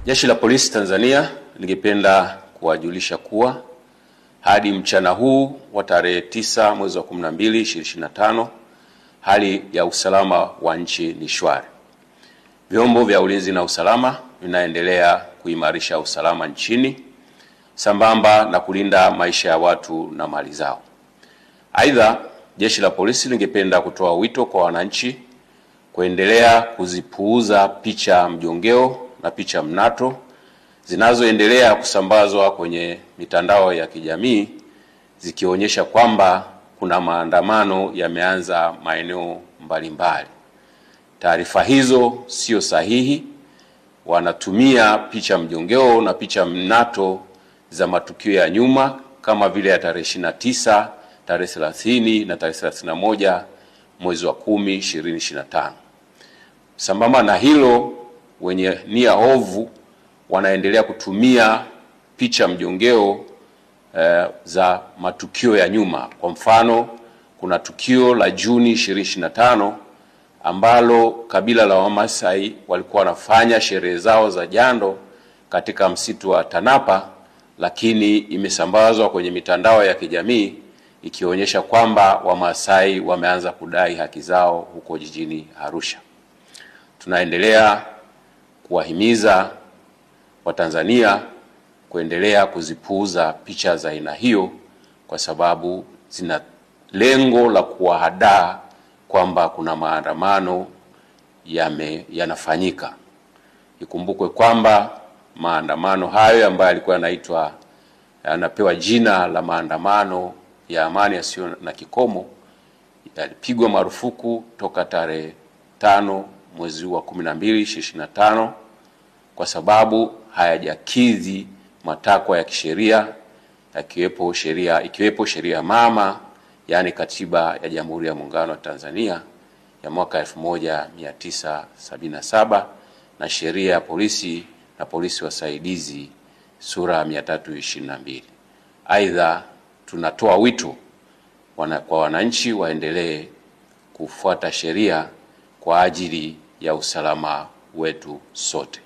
Jeshi la Polisi Tanzania lingependa kuwajulisha kuwa hadi mchana huu wa tarehe 9 mwezi wa 12 2025 hali ya usalama wa nchi ni shwari. Vyombo vya ulinzi na usalama vinaendelea kuimarisha usalama nchini sambamba na kulinda maisha ya watu na mali zao. Aidha, Jeshi la Polisi lingependa kutoa wito kwa wananchi kuendelea kuzipuuza picha mjongeo na picha mnato zinazoendelea kusambazwa kwenye mitandao ya kijamii zikionyesha kwamba kuna maandamano yameanza maeneo mbalimbali. Taarifa hizo sio sahihi. Wanatumia picha mjongeo na picha mnato za matukio ya nyuma kama vile ya tarehe 29, tarehe 30 na tarehe 31 mwezi wa 10 2025. Sambamba na hilo, wenye nia ovu wanaendelea kutumia picha mjongeo za matukio ya nyuma. Kwa mfano, kuna tukio la Juni 2025 ambalo kabila la Wamasai walikuwa wanafanya sherehe zao za jando katika msitu wa Tanapa, lakini imesambazwa kwenye mitandao ya kijamii ikionyesha kwamba Wamasai wameanza kudai haki zao huko jijini Arusha. Tunaendelea kuwahimiza Watanzania kuendelea kuzipuuza picha za aina hiyo kwa sababu zina lengo la kuwahadaa kwamba kuna maandamano yanafanyika. Ikumbukwe kwamba maandamano hayo ambayo yalikuwa yanapewa jina la maandamano ya amani yasiyo na kikomo yalipigwa marufuku toka tarehe 5 mwezi wa 12 2025 kwa sababu hayajakidhi matakwa ya kisheria ikiwepo sheria mama, yani Katiba ya Jamhuri ya Muungano wa Tanzania ya mwaka 1977 na sheria ya polisi na polisi wasaidizi sura 322. Aidha, tunatoa wito kwa wananchi waendelee kufuata sheria kwa ajili ya usalama wetu sote.